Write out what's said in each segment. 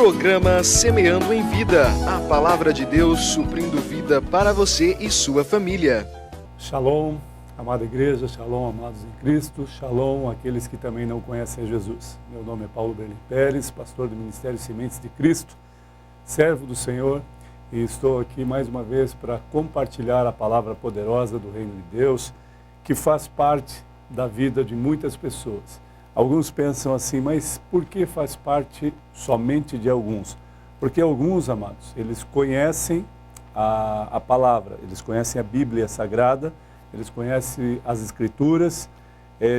Programa Semeando em Vida, a palavra de Deus suprindo vida para você e sua família. Shalom, amada igreja, shalom, amados em Cristo, shalom, aqueles que também não conhecem Jesus. Meu nome é Paulo Berlim Pérez, pastor do Ministério Sementes de Cristo, servo do Senhor, e estou aqui mais uma vez para compartilhar a palavra poderosa do Reino de Deus, que faz parte da vida de muitas pessoas. Alguns pensam assim, mas por que faz parte somente de alguns? Porque alguns, amados, eles conhecem a palavra, eles conhecem a Bíblia Sagrada, eles conhecem as Escrituras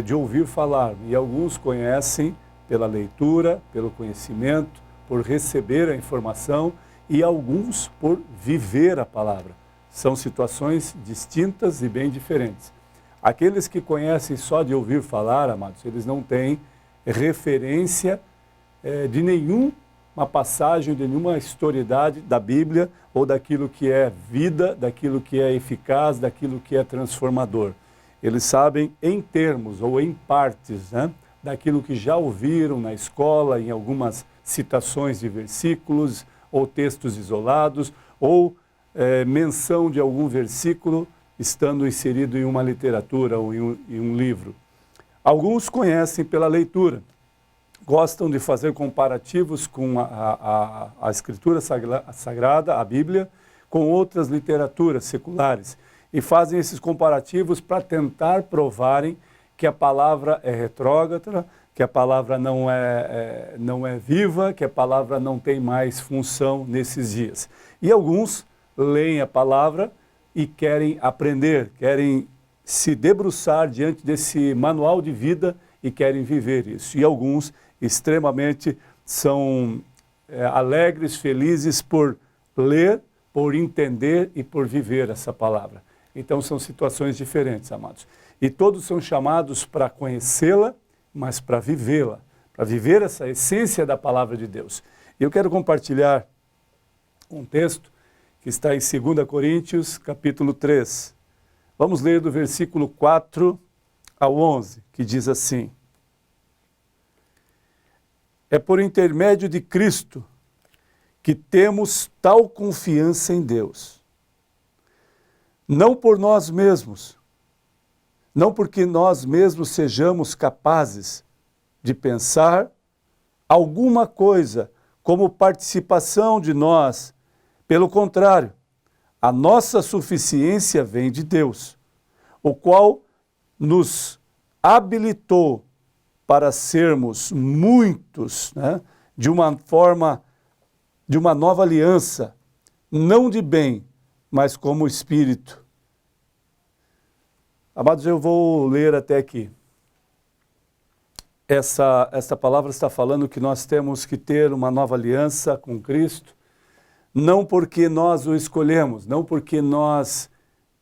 de ouvir falar. E alguns conhecem pela leitura, pelo conhecimento, por receber a informação e alguns por viver a palavra. São situações distintas e bem diferentes. Aqueles que conhecem só de ouvir falar, amados, eles não têm referência de nenhuma passagem, de nenhuma historicidade da Bíblia ou daquilo que é vida, daquilo que é eficaz, daquilo que é transformador. Eles sabem em termos ou em partes, né, daquilo que já ouviram na escola, em algumas citações de versículos ou textos isolados ou menção de algum versículo estando inserido em uma literatura ou em um livro. Alguns conhecem pela leitura, gostam de fazer comparativos com a Escritura Sagrada, a Bíblia, com outras literaturas seculares e fazem esses comparativos para tentar provarem que a palavra é retrógrada, que a palavra não é viva, que a palavra não tem mais função nesses dias. E alguns leem a palavra e querem aprender, querem se debruçar diante desse manual de vida e querem viver isso. E alguns extremamente são alegres, felizes por ler, por entender e por viver essa palavra. Então são situações diferentes, amados. E todos são chamados para conhecê-la, mas para vivê-la, para viver essa essência da palavra de Deus. E eu quero compartilhar um texto que está em 2 Coríntios, capítulo 3. Vamos ler do versículo 4 ao 11, que diz assim: É por intermédio de Cristo que temos tal confiança em Deus. Não por nós mesmos, não porque nós mesmos sejamos capazes de pensar alguma coisa como participação de nós. Pelo contrário, a nossa suficiência vem de Deus, o qual nos habilitou para sermos muitos, né, de uma forma, de uma nova aliança, não de bem, mas como espírito. Amados, eu vou ler até aqui. Essa palavra está falando que nós temos que ter uma nova aliança com Cristo, não porque nós o escolhemos, não porque nós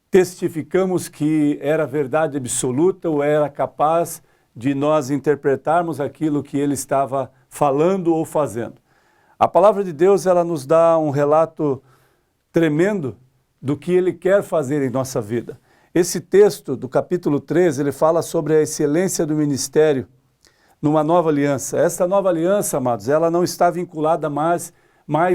testificamos que era verdade absoluta ou era capaz de nós interpretarmos aquilo que ele estava falando ou fazendo. A palavra de Deus, ela nos dá um relato tremendo do que ele quer fazer em nossa vida. Esse texto do capítulo 13, ele fala sobre a excelência do ministério numa nova aliança. Essa nova aliança, amados, ela não está vinculada mais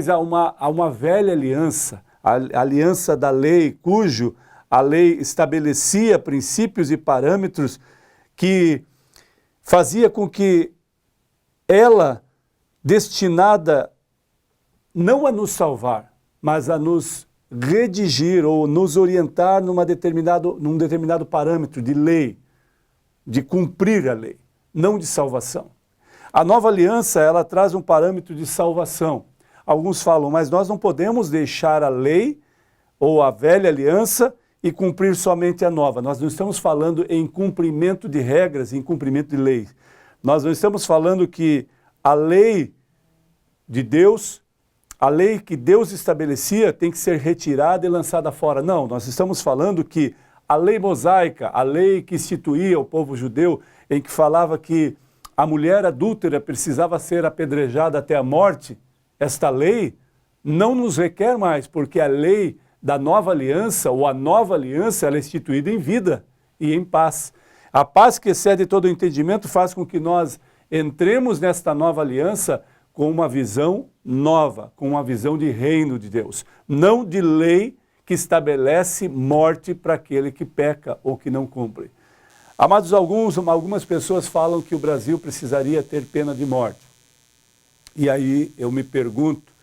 a uma velha aliança, a aliança da lei, cujo a lei estabelecia princípios e parâmetros que fazia com que ela, destinada não a nos salvar, mas a nos redigir ou nos orientar num determinado parâmetro de lei, de cumprir a lei, não de salvação. A nova aliança, ela traz um parâmetro de salvação. Alguns falam, mas nós não podemos deixar a lei ou a velha aliança e cumprir somente a nova. Nós não estamos falando em cumprimento de regras, em cumprimento de leis. Nós não estamos falando que a lei de Deus, a lei que Deus estabelecia tem que ser retirada e lançada fora. Não, nós estamos falando que a lei mosaica, a lei que instituía o povo judeu, em que falava que a mulher adúltera precisava ser apedrejada até a morte, esta lei não nos requer mais, porque a lei da nova aliança, ou a nova aliança, ela é instituída em vida e em paz. A paz que excede todo o entendimento faz com que nós entremos nesta nova aliança com uma visão nova, com uma visão de reino de Deus, não de lei que estabelece morte para aquele que peca ou que não cumpre. Amados, algumas pessoas falam que o Brasil precisaria ter pena de morte. E aí eu me pergunto,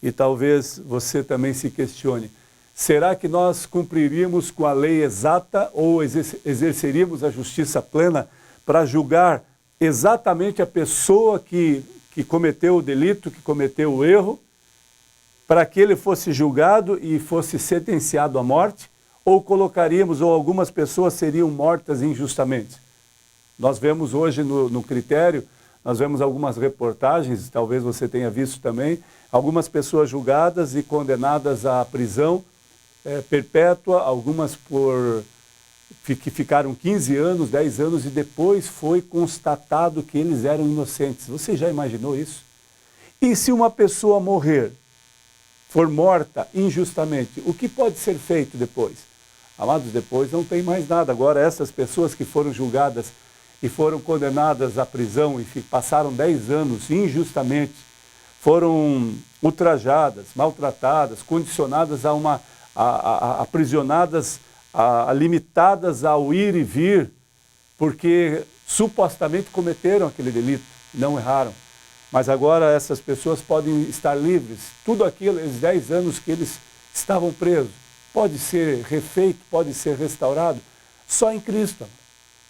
e talvez você também se questione, será que nós cumpriríamos com a lei exata ou exerceríamos a justiça plena para julgar exatamente a pessoa que cometeu o delito, que cometeu o erro, para que ele fosse julgado e fosse sentenciado à morte? Ou colocaríamos, ou algumas pessoas seriam mortas injustamente? Nós vemos hoje no critério, nós vemos algumas reportagens, talvez você tenha visto também, algumas pessoas julgadas e condenadas à prisão perpétua, algumas que ficaram 15 anos, 10 anos, e depois foi constatado que eles eram inocentes. Você já imaginou isso? E se uma pessoa morrer, for morta injustamente, o que pode ser feito depois? Amados, depois não tem mais nada. Agora, essas pessoas que foram julgadas e foram condenadas à prisão e passaram 10 anos injustamente, foram ultrajadas, maltratadas, condicionadas aprisionadas, limitadas ao ir e vir, porque supostamente cometeram aquele delito, não erraram. Mas agora essas pessoas podem estar livres. Tudo aquilo, esses 10 anos que eles estavam presos, pode ser refeito, pode ser restaurado só em Cristo.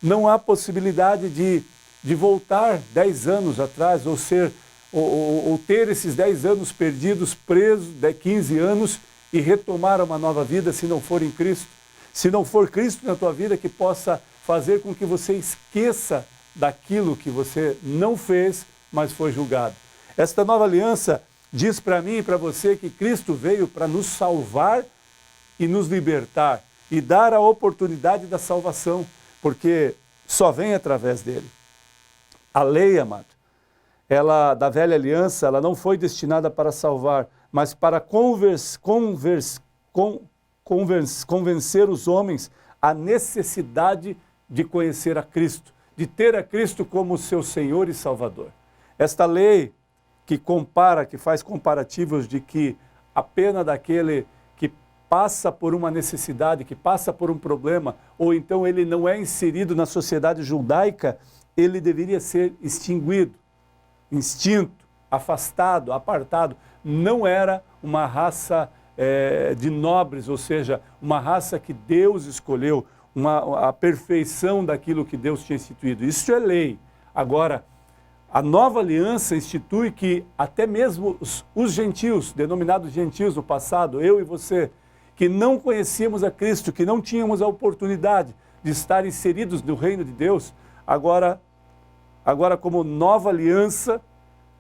Não há possibilidade de voltar 10 anos atrás, ou ter esses 10 anos perdidos, presos, 15 anos, e retomar uma nova vida se não for em Cristo. Se não for Cristo na tua vida que possa fazer com que você esqueça daquilo que você não fez, mas foi julgado. Esta nova aliança diz para mim e para você que Cristo veio para nos salvar e nos libertar e dar a oportunidade da salvação, porque só vem através dele. A lei, amado, ela da velha aliança, ela não foi destinada para salvar, mas para convencer os homens a necessidade de conhecer a Cristo, de ter a Cristo como seu Senhor e Salvador. Esta lei que faz comparativos de que a pena daquele que passa por uma necessidade, que passa por um problema, ou então ele não é inserido na sociedade judaica, ele deveria ser extinguido, extinto, afastado, apartado. Não era uma raça de nobres, ou seja, uma raça que Deus escolheu, a perfeição daquilo que Deus tinha instituído. Isso é lei. Agora, a nova aliança institui que até mesmo os gentios, denominados gentios no passado, eu e você, que não conhecíamos a Cristo, que não tínhamos a oportunidade de estar inseridos no reino de Deus, agora como nova aliança,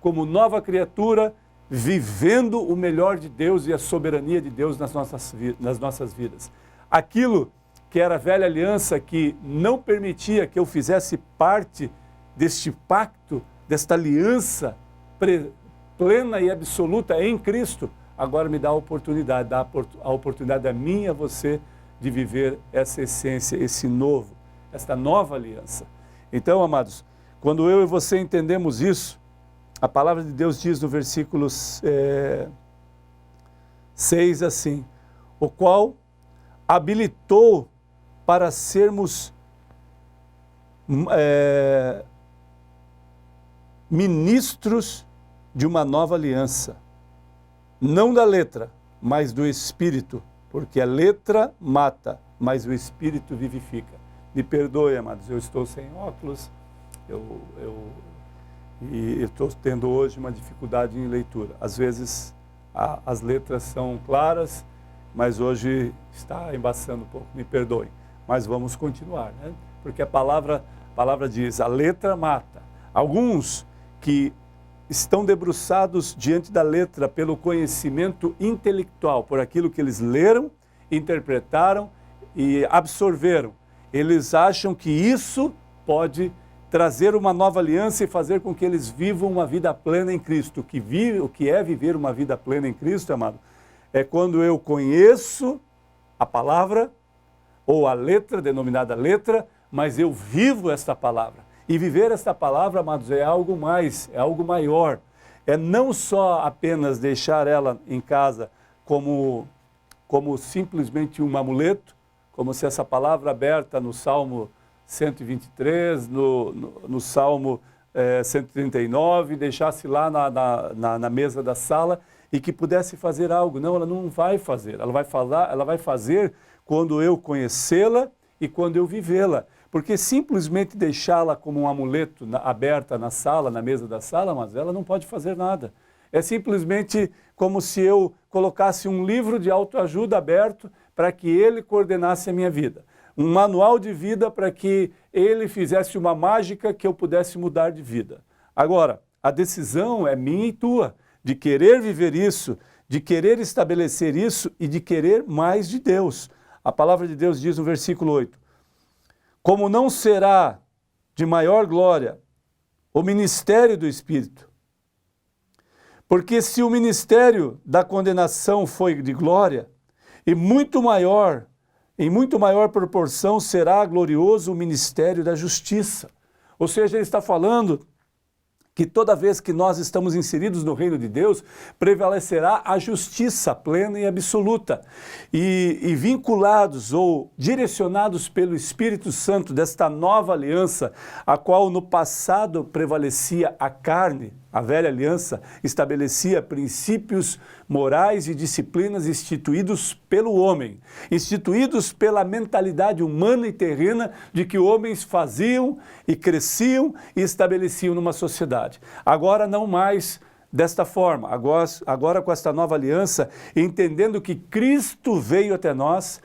como nova criatura, vivendo o melhor de Deus e a soberania de Deus nas nossas vidas. Aquilo que era a velha aliança, que não permitia que eu fizesse parte deste pacto, desta aliança plena e absoluta em Cristo, agora me dá a oportunidade, a oportunidade a mim e a você de viver essa essência, esta nova aliança. Então, amados, quando eu e você entendemos isso, a palavra de Deus diz no versículo 6 assim: o qual habilitou para sermos ministros de uma nova aliança, não da letra, mas do Espírito, porque a letra mata, mas o Espírito vivifica. Me perdoe, amados, eu estou sem óculos, e estou tendo hoje uma dificuldade em leitura. Às vezes as letras são claras, mas hoje está embaçando um pouco, me perdoem. Mas vamos continuar, né? Porque a palavra diz, a letra mata. Alguns que estão debruçados diante da letra pelo conhecimento intelectual, por aquilo que eles leram, interpretaram e absorveram. Eles acham que isso pode trazer uma nova aliança e fazer com que eles vivam uma vida plena em Cristo. O que é viver uma vida plena em Cristo, amado? É quando eu conheço a palavra, ou a letra, denominada letra, mas eu vivo esta palavra. E viver esta palavra, amados, é algo mais, é algo maior. é não só apenas deixar ela em casa como simplesmente um amuleto, como se essa palavra aberta no Salmo 123, no Salmo 139, deixasse lá na mesa da sala e que pudesse fazer algo. Não, ela não vai fazer. Ela vai fazer quando eu conhecê-la e quando eu vivê-la. Porque simplesmente deixá-la como um amuleto aberta na sala, na mesa da sala, mas ela não pode fazer nada. É simplesmente como se eu colocasse um livro de autoajuda aberto para que ele coordenasse a minha vida. Um manual de vida para que ele fizesse uma mágica que eu pudesse mudar de vida. Agora, a decisão é minha e tua, de querer viver isso, de querer estabelecer isso e de querer mais de Deus. A palavra de Deus diz no versículo 8, como não será de maior glória o ministério do Espírito, porque se o ministério da condenação foi de glória, em muito maior proporção será glorioso o ministério da justiça. Ou seja, ele está falando que toda vez que nós estamos inseridos no reino de Deus, prevalecerá a justiça plena e absoluta. E vinculados ou direcionados pelo Espírito Santo desta nova aliança, a qual no passado prevalecia a carne, a velha aliança estabelecia princípios morais e disciplinas instituídos pelo homem, instituídos pela mentalidade humana e terrena de que homens faziam e cresciam e estabeleciam numa sociedade. Agora não mais desta forma, agora com esta nova aliança, entendendo que Cristo veio até nós,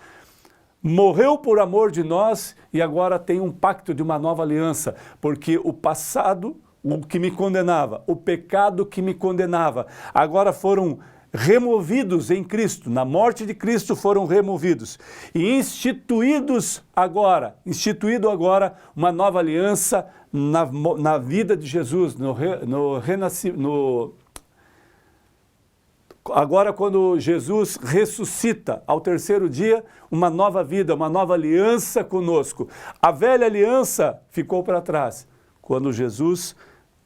morreu por amor de nós e agora tem um pacto de uma nova aliança, porque o passado, o que me condenava, o pecado que me condenava, agora foram removidos em Cristo, na morte de Cristo foram removidos e instituído agora uma nova aliança na vida de Jesus, agora quando Jesus ressuscita ao terceiro dia, uma nova vida, uma nova aliança conosco. A velha aliança ficou para trás, quando Jesus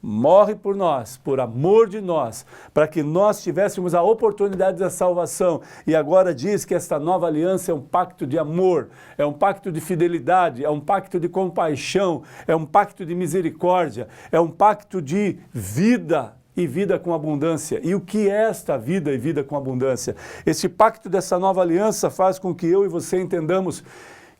morre por nós, por amor de nós, para que nós tivéssemos a oportunidade da salvação. E agora diz que esta nova aliança é um pacto de amor, é um pacto de fidelidade, é um pacto de compaixão, é um pacto de misericórdia, é um pacto de vida e vida com abundância. E o que é esta vida e vida com abundância? Este pacto dessa nova aliança faz com que eu e você entendamos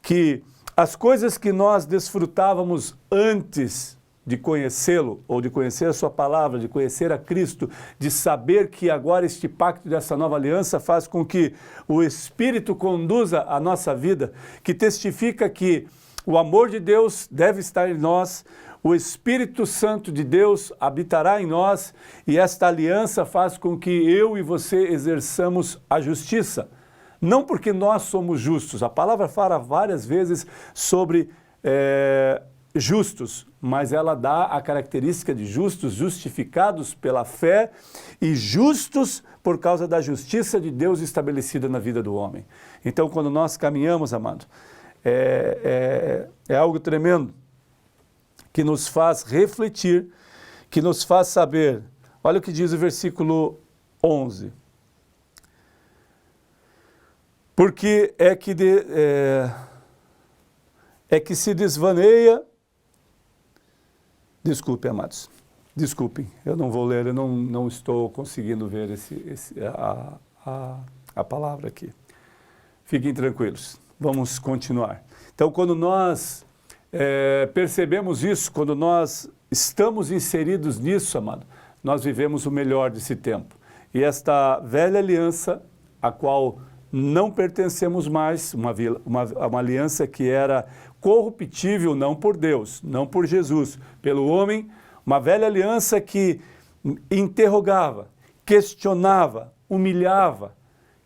que as coisas que nós desfrutávamos antes de conhecê-lo, ou de conhecer a sua palavra, de conhecer a Cristo, de saber que agora este pacto dessa nova aliança faz com que o Espírito conduza a nossa vida, que testifica que o amor de Deus deve estar em nós, o Espírito Santo de Deus habitará em nós, e esta aliança faz com que eu e você exerçamos a justiça. Não porque nós somos justos, a palavra fala várias vezes sobre justos, mas ela dá a característica de justos, justificados pela fé e justos por causa da justiça de Deus estabelecida na vida do homem. Então, quando nós caminhamos, amado, é algo tremendo que nos faz refletir, que nos faz saber. Olha o que diz o versículo 11. Porque é que se desvaneia. Desculpe, amados. Desculpem, eu não vou ler, eu não estou conseguindo ver a palavra aqui. Fiquem tranquilos, vamos continuar. Então, quando nós percebemos isso, quando nós estamos inseridos nisso, amado, nós vivemos o melhor desse tempo. E esta velha aliança, a qual não pertencemos mais, uma aliança que era corruptível não por Deus, não por Jesus, pelo homem, uma velha aliança que interrogava, questionava, humilhava,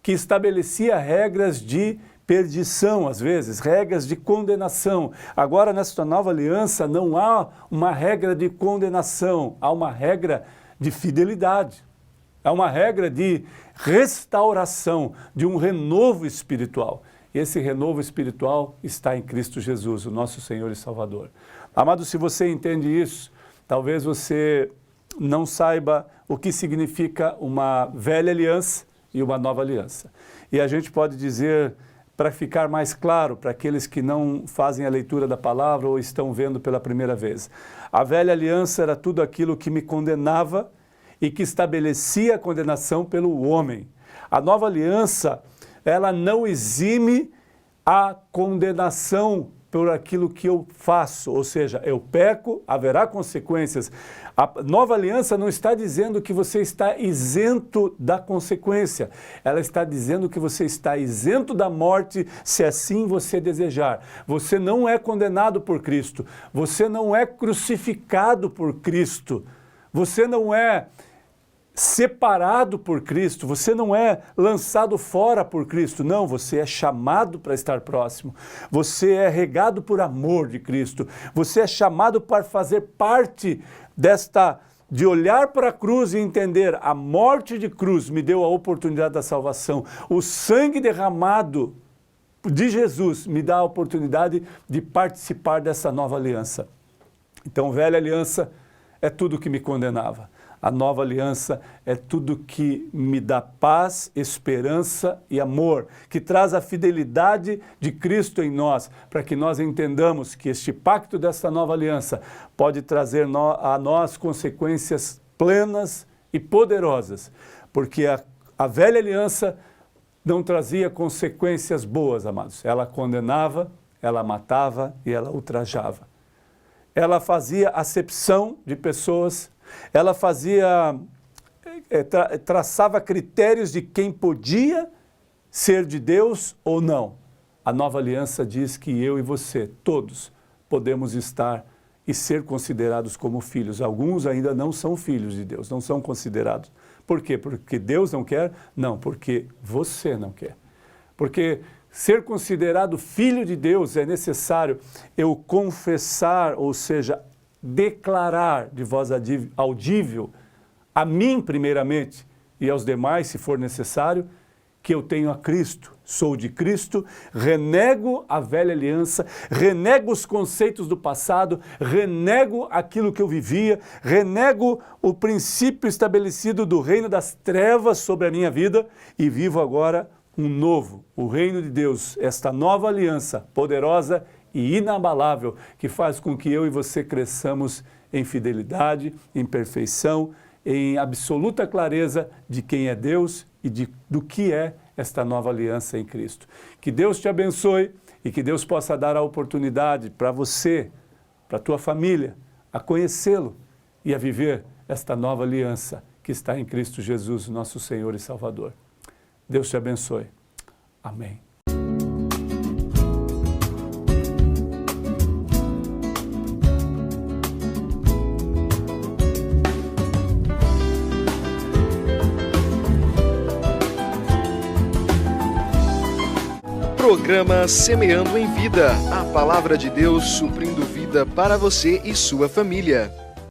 que estabelecia regras de perdição, às vezes, regras de condenação. Agora, nesta nova aliança, não há uma regra de condenação, há uma regra de fidelidade. É uma regra de restauração, de um renovo espiritual. E esse renovo espiritual está em Cristo Jesus, o nosso Senhor e Salvador. Amado, se você entende isso, talvez você não saiba o que significa uma velha aliança e uma nova aliança. E a gente pode dizer, para ficar mais claro para aqueles que não fazem a leitura da palavra ou estão vendo pela primeira vez. A velha aliança era tudo aquilo que me condenava e que estabelecia a condenação pelo homem. A nova aliança, ela não exime a condenação por aquilo que eu faço, ou seja, eu peco, haverá consequências. A nova aliança não está dizendo que você está isento da consequência, ela está dizendo que você está isento da morte, se assim você desejar. Você não é condenado por Cristo, você não é crucificado por Cristo, você não é separado por Cristo, você não é lançado fora por Cristo, não, você é chamado para estar próximo, você é regado por amor de Cristo, você é chamado para fazer parte de olhar para a cruz e entender, a morte de cruz me deu a oportunidade da salvação, o sangue derramado de Jesus me dá a oportunidade de participar dessa nova aliança. Então, velha aliança é tudo que me condenava. A nova aliança é tudo que me dá paz, esperança e amor, que traz a fidelidade de Cristo em nós, para que nós entendamos que este pacto dessa nova aliança pode trazer a nós consequências plenas e poderosas, porque a velha aliança não trazia consequências boas, amados. Ela condenava, ela matava e ela ultrajava. Ela fazia acepção de pessoas, ela traçava critérios de quem podia ser de Deus ou não. A nova aliança diz que eu e você, todos, podemos estar e ser considerados como filhos. Alguns ainda não são filhos de Deus, não são considerados. Por quê? Porque Deus não quer? Não, porque você não quer. Porque ser considerado filho de Deus é necessário eu confessar, ou seja, declarar de voz audível a mim primeiramente e aos demais, se for necessário, que eu tenho a Cristo, sou de Cristo, renego a velha aliança, renego os conceitos do passado, renego aquilo que eu vivia, renego o princípio estabelecido do reino das trevas sobre a minha vida e vivo agora um novo, o reino de Deus, esta nova aliança poderosa e inabalável, que faz com que eu e você cresçamos em fidelidade, em perfeição, em absoluta clareza de quem é Deus e do que é esta nova aliança em Cristo. Que Deus te abençoe e que Deus possa dar a oportunidade para você, para a tua família, a conhecê-lo e a viver esta nova aliança que está em Cristo Jesus, nosso Senhor e Salvador. Deus te abençoe. Amém. Programa Semeando em Vida, a palavra de Deus suprindo vida para você e sua família.